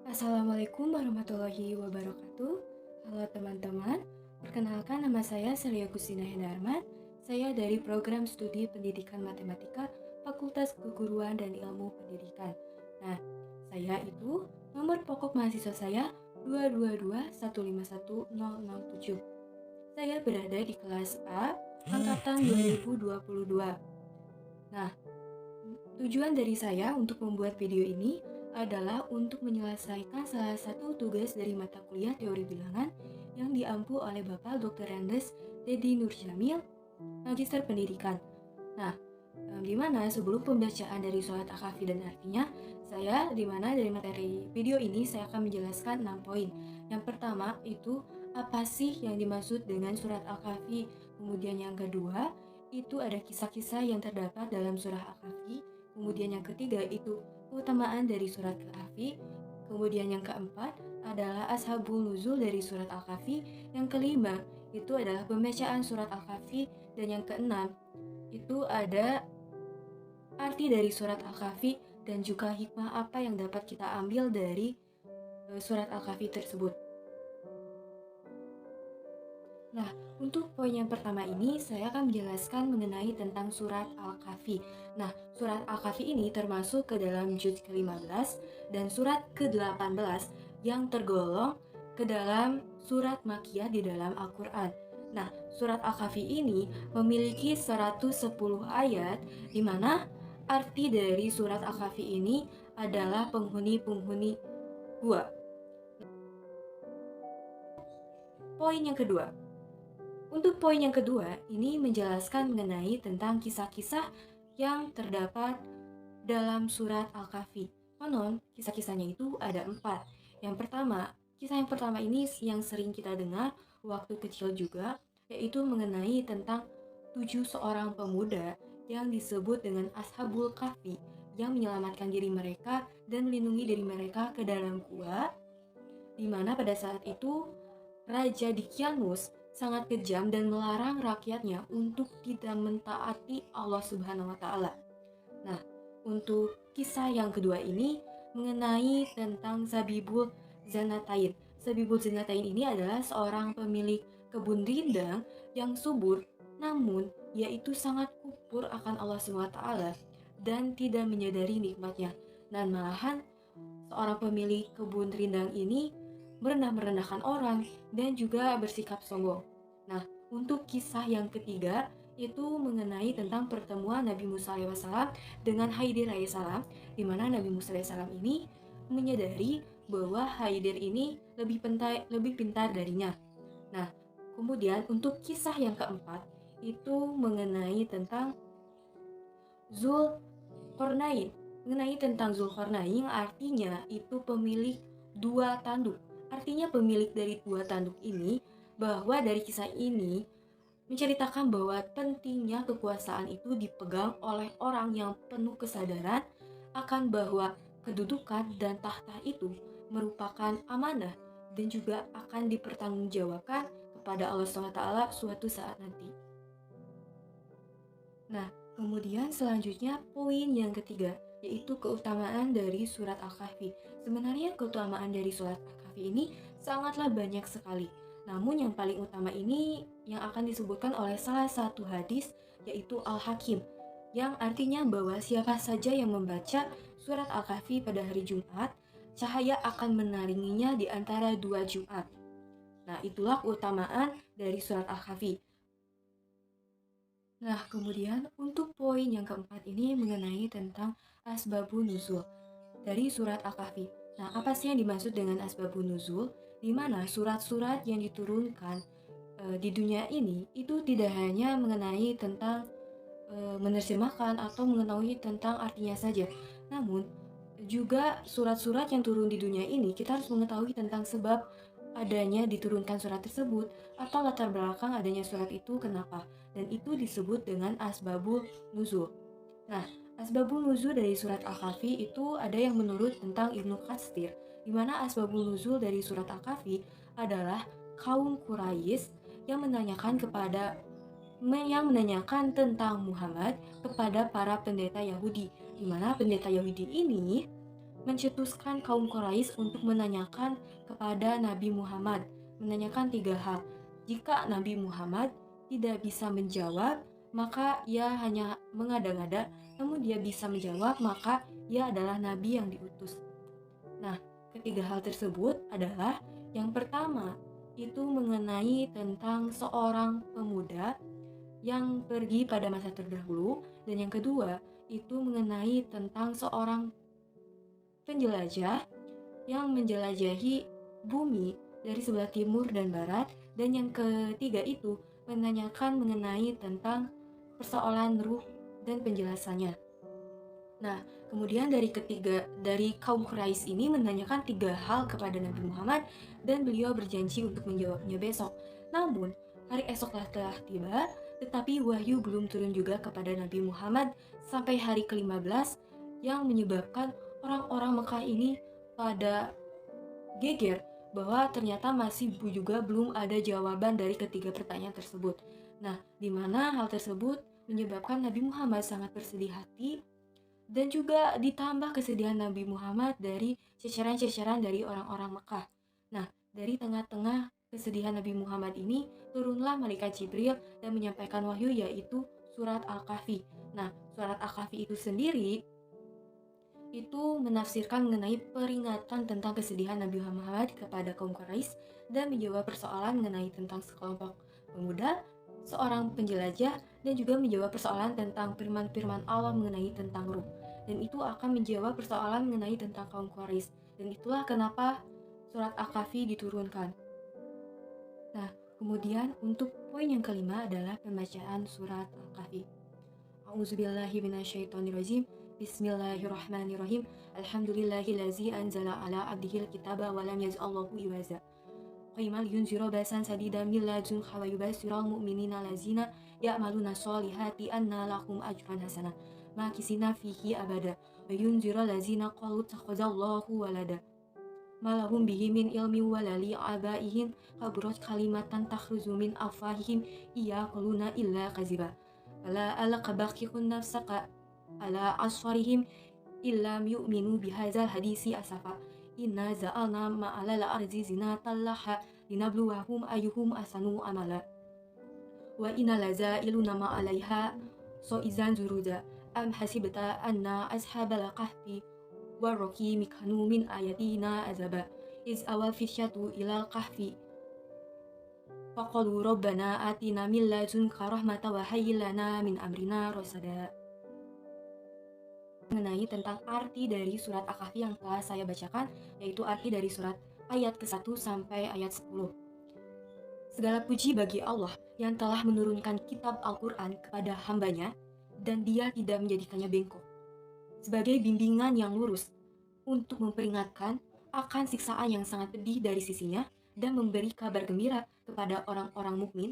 Assalamualaikum warahmatullahi wabarakatuh. Halo teman-teman, perkenalkan nama saya Celia Gustina Hendarman. Saya dari program studi pendidikan matematika Fakultas Keguruan dan Ilmu Pendidikan. Nah, saya itu nomor pokok mahasiswa saya 222151067. Saya berada di kelas A, angkatan 2022. Nah, tujuan dari saya untuk membuat video ini adalah untuk menyelesaikan salah satu tugas dari mata kuliah teori bilangan yang diampu oleh Bapak Dr. Andes Dedi Nursyamil, Magister Pendidikan. Nah, di mana sebelum pembacaan dari surat Al-Kahfi dan artinya, dari materi video ini saya akan menjelaskan 6 poin. Yang pertama itu apa sih yang dimaksud dengan surat Al-Kahfi? Kemudian yang kedua, itu ada kisah-kisah yang terdapat dalam surah Al-Kahfi. Kemudian yang ketiga itu keutamaan dari surat Al-Kahfi. Kemudian yang keempat adalah ashabul nuzul dari surat Al-Kahfi. Yang kelima itu adalah pembacaan surat Al-Kahfi. Dan yang keenam itu ada arti dari surat Al-Kahfi dan juga hikmah apa yang dapat kita ambil dari surat Al-Kahfi tersebut. Nah, untuk poin yang pertama ini saya akan menjelaskan mengenai tentang surat Al-Kahfi. Nah, surat Al-Kahfi ini termasuk ke dalam juz ke-15 dan surat ke-18 yang tergolong ke dalam surat Makkiyah di dalam Al-Quran. Nah, surat Al-Kahfi ini memiliki 110 ayat di mana arti dari surat Al-Kahfi ini adalah penghuni-penghuni gua. Poin yang kedua. Untuk poin yang kedua, ini menjelaskan mengenai tentang kisah-kisah yang terdapat dalam surat Al-Kahfi. Konon, kisah-kisahnya itu ada 4. Kisah yang pertama ini yang sering kita dengar waktu kecil juga, yaitu mengenai tentang 7 seorang pemuda yang disebut dengan Ashabul Kahfi yang menyelamatkan diri mereka dan melindungi diri mereka ke dalam gua, di mana pada saat itu Raja Dkianus sangat kejam dan melarang rakyatnya untuk tidak mentaati Allah Subhanahu wa taala. Nah, untuk kisah yang kedua ini mengenai tentang Zabibul Zanatain. Zabibul Zanatain ini adalah seorang pemilik kebun rindang yang subur, namun ia itu sangat kufur akan Allah Subhanahu wa taala dan tidak menyadari nikmatnya. Dan malahan seorang pemilik kebun rindang ini merendah-merendahkan orang dan juga bersikap sombong. Nah, untuk kisah yang ketiga itu mengenai tentang pertemuan Nabi Musa alaihissalam dengan Khidir alaihissalam, di mana Nabi Musa alaihissalam ini menyadari bahwa Khidir ini lebih pintar darinya. Nah, kemudian untuk kisah yang keempat itu mengenai tentang Zulkarnain, yang artinya itu pemilik dua tanduk. Artinya pemilik dari dua tanduk ini, bahwa dari kisah ini menceritakan bahwa pentingnya kekuasaan itu dipegang oleh orang yang penuh kesadaran akan bahwa kedudukan dan tahta itu merupakan amanah dan juga akan dipertanggungjawabkan kepada Allah SWT suatu saat nanti. Nah, kemudian selanjutnya poin yang ketiga, yaitu keutamaan dari surat Al-Kahfi. Sebenarnya keutamaan dari surat Al-Kahfi ini sangatlah banyak sekali. Namun yang paling utama ini yang akan disebutkan oleh salah satu hadis, yaitu Al-Hakim, yang artinya bahwa siapa saja yang membaca surat Al-Kahfi pada hari Jumat, cahaya akan menaringinya di antara 2 Jumat. Nah, itulah keutamaan dari surat Al-Kahfi. Nah, kemudian untuk poin yang keempat ini mengenai tentang asbabun nuzul dari surat Al-Kahfi. Nah, apa sih yang dimaksud dengan asbabun nuzul? Di mana surat-surat yang diturunkan di dunia ini itu tidak hanya mengenai tentang menerjemahkan atau mengetahui tentang artinya saja. Namun, juga surat-surat yang turun di dunia ini kita harus mengetahui tentang sebab adanya diturunkan surat tersebut atau latar belakang adanya surat itu kenapa, dan itu disebut dengan asbabul nuzul. Nah, asbabul nuzul dari surat Al-Kahfi itu ada yang menurut tentang Ibnu Katsir, di mana asbabul nuzul dari surat Al-Kahfi adalah kaum Quraisy yang menanyakan tentang Muhammad kepada para pendeta Yahudi, di mana pendeta Yahudi ini mencetuskan kaum Quraisy untuk menanyakan kepada Nabi Muhammad, menanyakan 3 hal. Jika Nabi Muhammad tidak bisa menjawab, maka ia hanya mengada-ngada, namun dia bisa menjawab, maka ia adalah Nabi yang diutus. Nah, ketiga hal tersebut adalah yang pertama, itu mengenai tentang seorang pemuda yang pergi pada masa terdahulu, dan yang kedua, itu mengenai tentang seorang penjelajah yang menjelajahi bumi dari sebelah timur dan barat, dan yang ketiga itu menanyakan mengenai tentang persoalan ruh dan penjelasannya. Nah, kemudian dari kaum Quraisy ini menanyakan 3 hal kepada Nabi Muhammad, dan beliau berjanji untuk menjawabnya besok. Namun, hari esok telah tiba, tetapi wahyu belum turun juga kepada Nabi Muhammad sampai hari ke-15, yang menyebabkan orang-orang Mekah ini pada geger bahwa ternyata masih juga belum ada jawaban dari ketiga pertanyaan tersebut. Nah, di mana hal tersebut menyebabkan Nabi Muhammad sangat bersedih hati, dan juga ditambah kesedihan Nabi Muhammad dari ceceran-ceceran dari orang-orang Mekah. Nah, dari tengah-tengah kesedihan Nabi Muhammad ini, turunlah malaikat Jibril dan menyampaikan wahyu, yaitu surat Al-Kahfi. Nah, surat Al-Kahfi itu sendiri itu menafsirkan mengenai peringatan tentang kesedihan Nabi Muhammad kepada kaum Quraisy, dan menjawab persoalan mengenai tentang sekelompok pemuda, seorang penjelajah, dan juga menjawab persoalan tentang firman-firman Allah mengenai tentang ruh. Dan itu akan menjawab persoalan mengenai tentang kaum Quraisy. Dan itulah kenapa surat Al-Kahfi diturunkan. Nah, kemudian untuk poin yang kelima adalah pembacaan surat Al-Kahfi. A'udzubillahi minasyaitonirrajim. Bismillahirrahmanirrahim. Alhamdulillahillazi anzala ala abdihil kitaba wa lam yaj'allahu iwaza. Qayyiman liyunzira ba'san sadidan min ladunhu wa yubashshiral mu'minina allazina ya'maluna sholihati anna lahum ajran hasanah makisina fihi abada wa yunzira allazina qalu takhadallahu walada ma lahum bihi min ilmi wa la li abaihim kaburat kalimatan takhruju min afwahihim yaquluna illa kaziba ala alaqabaqiqun nafsaka ala asfarihim illam yu'minu bihadzal hadisi asafa inna za'alna ma'alal arzi zinatan laha linabluwahum ayyuhum ahsanu amala wa inna laza'iluna ma'alaiha so'izan zuruda am hasibta anna ashabal kahfi warraqimi kanu min ayatina azaba iz awal fisyatu ilal kahfi faqalu rabbana atina min ladunka rahmatan wa hayyi lana min amrina rasada. Mengenai tentang arti dari surat Al-Kahfi yang telah saya bacakan, yaitu arti dari surat ayat ke-1 sampai ayat 10. Segala puji bagi Allah yang telah menurunkan kitab Al-Quran kepada hambanya, dan dia tidak menjadikannya bengkok, sebagai bimbingan yang lurus, untuk memperingatkan akan siksaan yang sangat pedih dari sisinya, dan memberi kabar gembira kepada orang-orang mukmin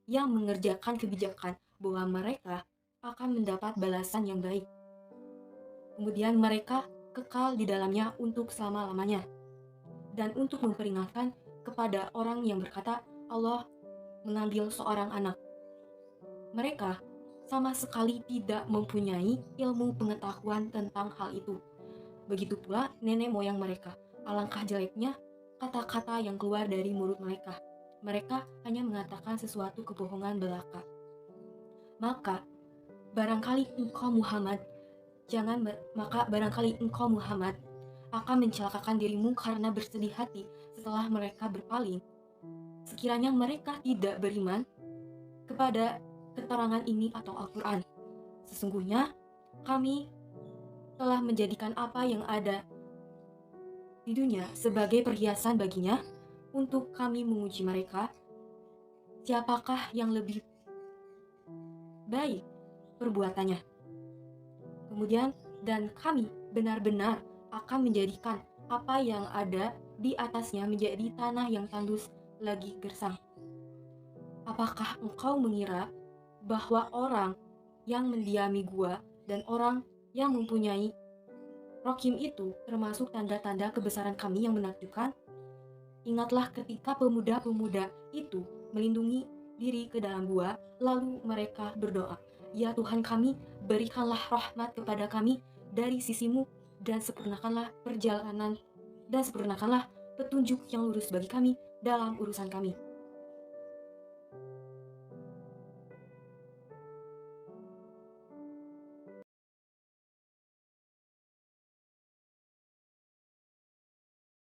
yang mengerjakan kebijakan bahwa mereka akan mendapat balasan yang baik. Kemudian mereka kekal di dalamnya untuk selama-lamanya. Dan untuk memperingatkan kepada orang yang berkata, Allah mengambil seorang anak. Mereka sama sekali tidak mempunyai ilmu pengetahuan tentang hal itu. Begitu pula nenek moyang mereka. Alangkah jeleknya kata-kata yang keluar dari mulut mereka. Mereka hanya mengatakan sesuatu kebohongan belaka. Maka barangkali engkau Muhammad akan mencelakakan dirimu karena bersedih hati setelah mereka berpaling. Sekiranya mereka tidak beriman kepada keterangan ini atau Al-Quran. Sesungguhnya kami telah menjadikan apa yang ada di dunia sebagai perhiasan baginya untuk kami menguji mereka. Siapakah yang lebih baik perbuatannya? Kemudian, dan kami benar-benar akan menjadikan apa yang ada di atasnya menjadi tanah yang tandus lagi gersang. Apakah engkau mengira bahwa orang yang mendiami gua dan orang yang mempunyai rokim itu termasuk tanda-tanda kebesaran kami yang menakjubkan? Ingatlah ketika pemuda-pemuda itu melindungi diri ke dalam gua, lalu mereka berdoa, ya Tuhan kami, berikanlah rahmat kepada kami dari sisimu dan sempurnakanlah perjalanan dan sempurnakanlah petunjuk yang lurus bagi kami dalam urusan kami.